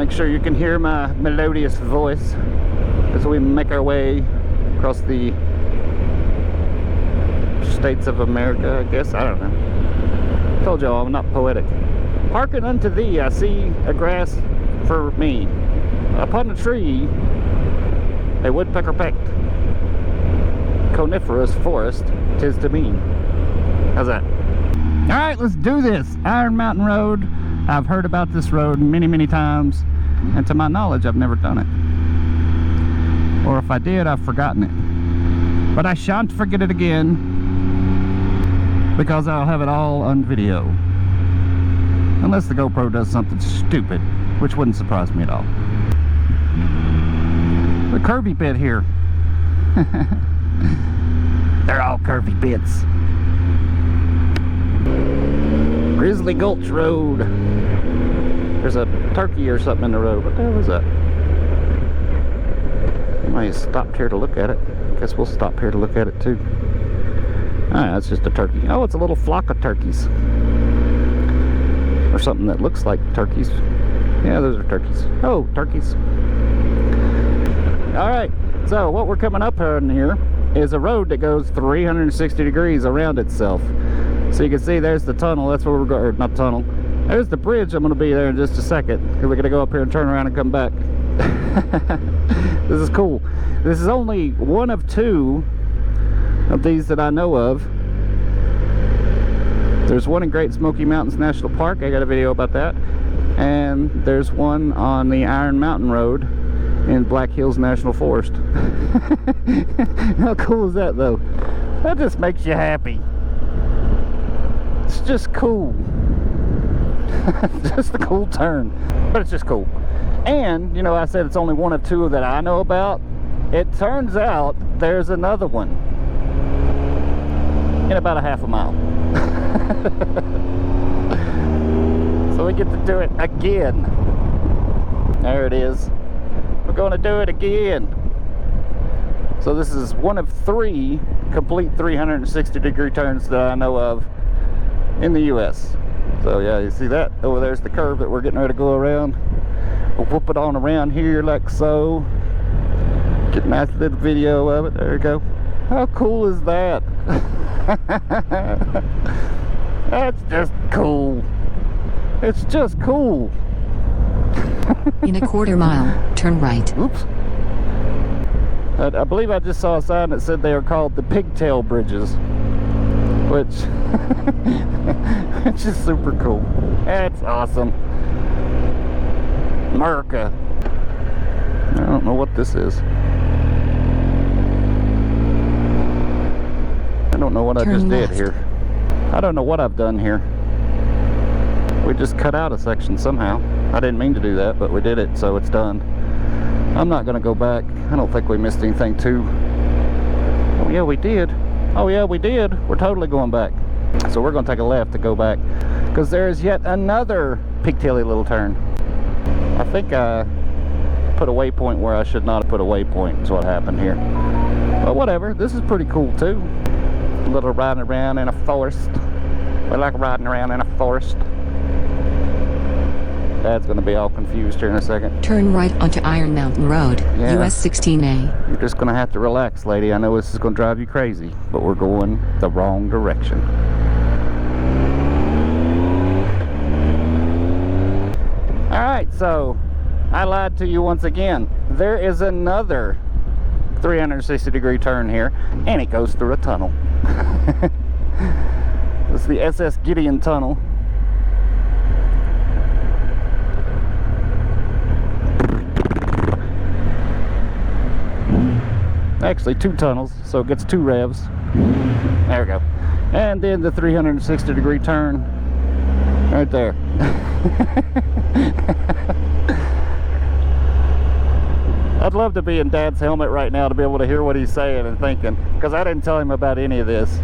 Make sure you can hear my melodious voice as we make our way across the states of America, I guess. I don't know. Told y'all I'm not poetic. Hearken unto thee, I see a grass for me. Upon a tree, a woodpecker pecked. Coniferous forest, 'tis to me. How's that? Alright, let's do this. Iron Mountain Road. I've heard about this road many, many times, and to my knowledge, I've never done it. Or if I did, I've forgotten it. But I shan't forget it again, because I'll have it all on video. Unless the GoPro does something stupid, which wouldn't surprise me at all. The curvy bit here. They're all curvy bits. Grizzly Gulch Road. There's a turkey or something in the road. What the hell is that? Somebody stopped here to look at it. Guess we'll stop here to look at it too. Ah, that's just a turkey. Oh, it's a little flock of turkeys. Or something that looks like turkeys. Yeah, those are turkeys. Oh, turkeys. Alright, so what we're coming up on here is a road that goes 360 degrees around itself. So you can see there's the tunnel. That's where we're going, or not tunnel. There's the bridge. I'm going to be there in just a second. We're going to go up here and turn around and come back. This is cool. This is only one of two of these that I know of. There's one in Great Smoky Mountains National Park. I got a video about that. And there's one on the Iron Mountain Road in Blackhills National Forest. How cool is that, though? That just makes you happy. It's just cool. Just a cool turn, but it's just cool. And you know, I said it's only one of two that I know about. It turns out there's another one in about a half a mile. So we get to do it again. There it is. We're going to do it again. So this is one of three complete 360 degree turns that I know of in the US. So yeah, you see that? Over there's the curve that we're getting ready to go around. We'll whoop it on around here like so. Get a nice little video of it. There you go. How cool is that? That's just cool. It's just cool. In a quarter mile, turn right. Oops. I believe I just saw a sign that said they are called the pigtail bridges, which is super cool. That's awesome. America. I don't know what this is. I don't know what I just did here. I don't know what I've done here. We just cut out a section somehow. I didn't mean to do that, but we did it, so it's done. I'm not going to go back. I don't think we missed anything too. Oh yeah, we did. Oh yeah, we did. We're totally going back. So we're going to take a left to go back, because there is yet another pigtaily little turn. I think I put a waypoint where I should not have put a waypoint, is what happened here. But whatever, this is pretty cool too. A little riding around in a forest. We like riding around in a forest. Dad's going to be all confused here in a second. Turn right onto Iron Mountain Road, Yeah. US 16A. You're just going to have to relax, lady. I know this is going to drive you crazy, but we're going the wrong direction. Alright, so I lied to you once again. There is another 360 degree turn here, and it goes through a tunnel. It's the SS Gideon Tunnel. Actually, two tunnels, so it gets two revs. There we go. And then the 360 degree turn right there. I'd love to be in Dad's helmet right now to be able to hear what he's saying and thinking, because I didn't tell him about any of this.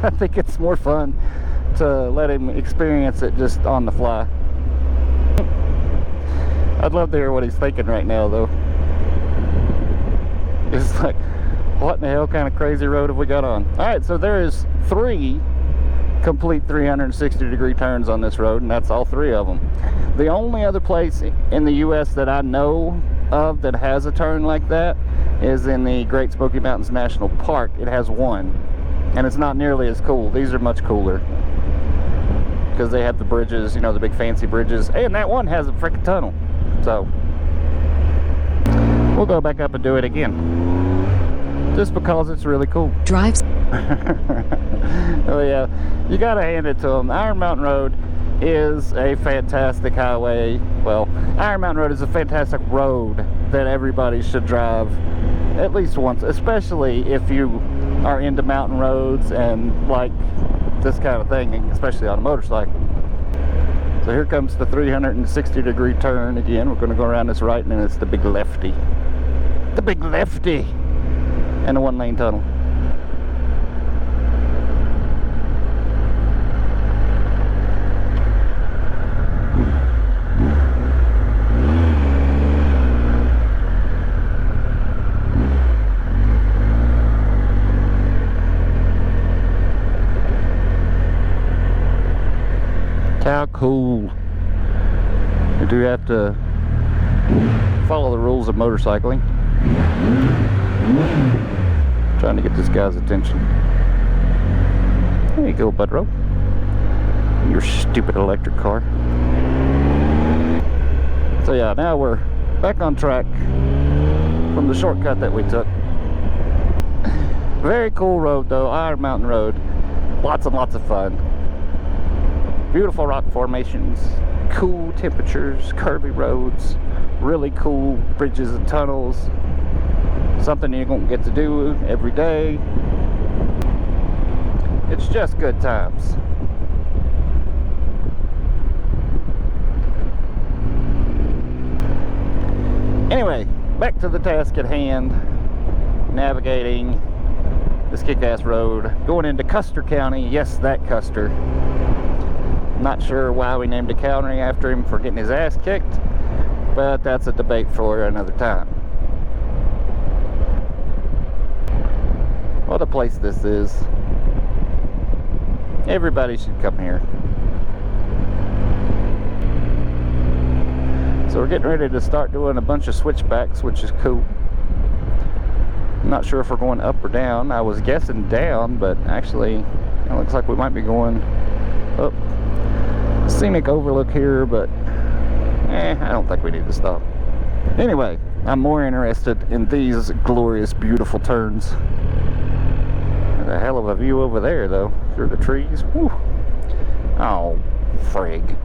I think it's more fun to let him experience it just on the fly. I'd love to hear what he's thinking right now, though. It's like, what in the hell kind of crazy road have we got on? Alright, so there is three complete 360-degree turns on this road, and that's all 3 of them. The only other place in the US that I know of that has a turn like that is in the Great Smoky Mountains National Park. It has one, and it's not nearly as cool. These are much cooler because they have the bridges, you know, the big fancy bridges, and that one has a freaking tunnel. So we'll go back up and do it again, just because it's really cool. Drives. Oh yeah, you gotta hand it to them. Iron Mountain Road is a fantastic highway. Well, Iron Mountain Road is a fantastic road that everybody should drive at least once, especially if you are into mountain roads and like this kind of thing, especially on a motorcycle. So here comes the 360-degree turn again. We're going to go around this right, and then it's the big lefty. The big lefty! And a 1-lane tunnel. How cool. You do have to follow the rules of motorcycling. Trying to get this guy's attention. There you go, Budro. Your stupid electric car. So yeah, now we're back on track from the shortcut that we took. Very cool road though, Iron Mountain Road. Lots and lots of fun. Beautiful rock formations, cool temperatures, curvy roads, really cool bridges and tunnels. Something you're going to get to do every day. It's just good times. Anyway, back to the task at hand. Navigating this kick-ass road, going into Custer County. Yes, that Custer. Not sure why we named a county after him for getting his ass kicked, but that's a debate for another time. What a place this is. Everybody should come here. So we're getting ready to start doing a bunch of switchbacks, which is cool. I'm not sure if we're going up or down. I was guessing down, but actually it looks like we might be going up. Scenic overlook here, but I don't think we need to stop. Anyway, I'm more interested in these glorious, beautiful turns. There's a hell of a view over there, though, through the trees. Whew. Oh, frig.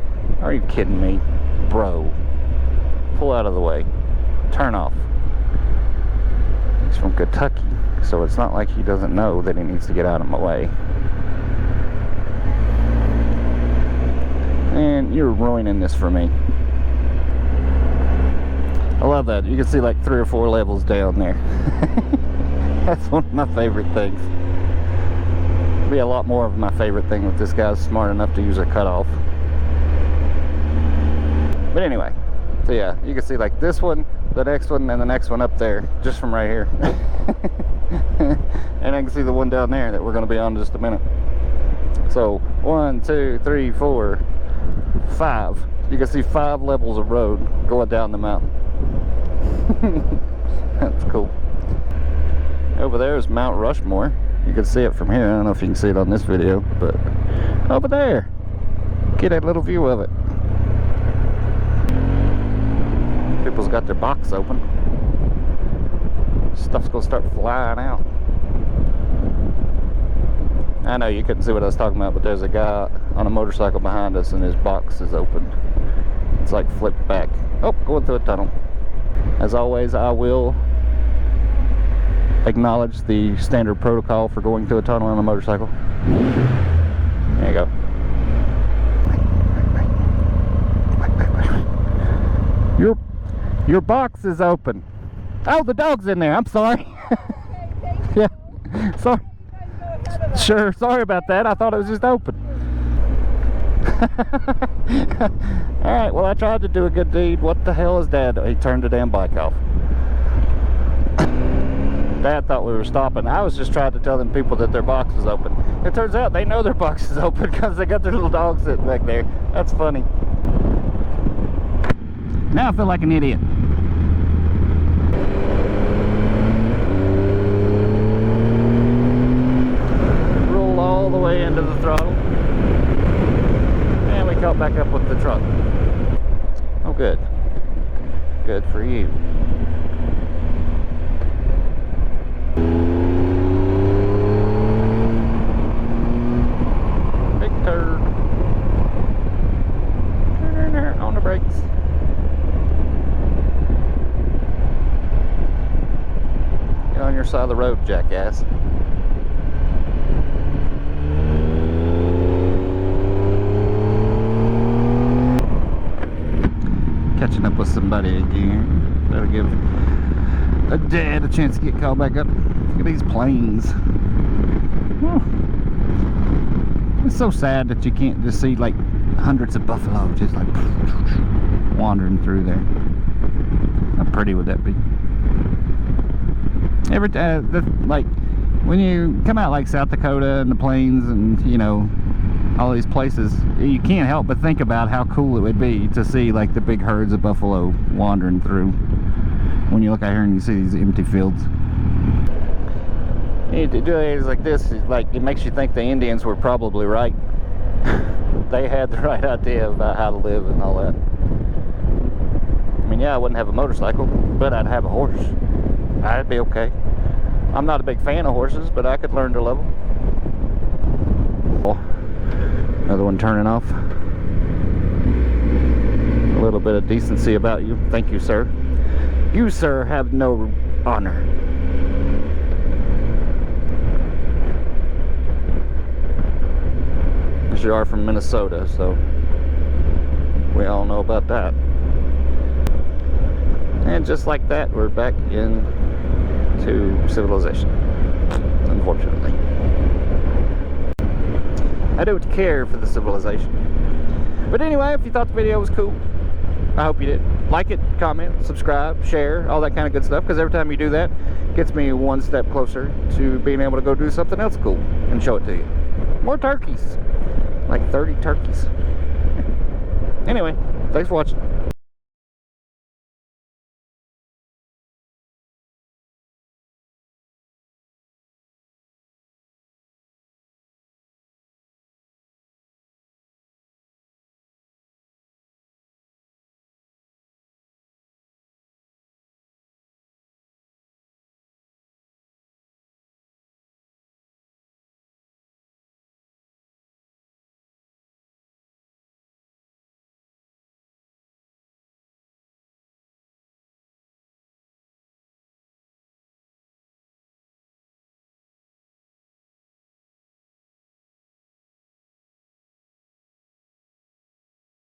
Are you kidding me? Bro. Pull out of the way. Turn off. He's from Kentucky, so it's not like he doesn't know that he needs to get out of my way. And you're ruining this for me. I love that. You can see like 3 or 4 levels down there. That's one of my favorite things. Be a lot more of my favorite thing if this guy's smart enough to use a cutoff. But anyway, so yeah, you can see like this one, the next one, and the next one up there, just from right here. And I can see the one down there that we're going to be on in just a minute. So 1, 2, 3, 4, 5. You can see 5 levels of road going down the mountain. That's cool. Over there is Mount Rushmore. You can see it from here. I don't know if you can see it on this video, but over there, get a little view of it. People's got their box open. Stuff's gonna start flying out. I know you couldn't see what I was talking about, but there's a guy on a motorcycle behind us and his box is open. It's like flipped back. Oh, going through a tunnel. As always, I will acknowledge the standard protocol for going through a tunnel on a motorcycle. There you go. Your box is open. Oh, the dog's in there. I'm sorry. Yeah, sorry. Sure, sorry about that. I thought it was just open. Alright, well, I tried to do a good deed. What the hell is Dad? He turned the damn bike off. Dad thought we were stopping. I was just trying to tell them people that their box was open. It turns out they know their box is open because they got their little dog sitting back there. That's funny. Now I feel like an idiot. Roll all the way into the throttle. And we caught back up with the truck. Oh, good. Good for you. Big turd. On the brakes. Get on your side of the road, jackass. Catching up with somebody again. That'll give a dad a chance to get called back up. Look at these planes. Whew. It's so sad that you can't just see like hundreds of buffalo just like wandering through there. How pretty would that be? Every time, like when you come out like South Dakota and the plains and you know all these places, you can't help but think about how cool it would be to see like the big herds of buffalo wandering through when you look out here and you see these empty fields. You need to do areas like this, like it makes you think the Indians were probably right. They had the right idea about how to live and all that. I mean, yeah, I wouldn't have a motorcycle, but I'd have a horse. I'd be okay. I'm not a big fan of horses, but I could learn to love them. Another one turning off. A little bit of decency about you. Thank you, sir. You, sir, have no honor. As you are from Minnesota, so we all know about that. And just like that, we're back into civilization, unfortunately. I don't care for the civilization. But anyway, if you thought the video was cool, I hope you did. Like it, comment, subscribe, share, all that kind of good stuff, because every time you do that, it gets me one step closer to being able to go do something else cool and show it to you. More turkeys. Like 30 turkeys. Anyway, thanks for watching.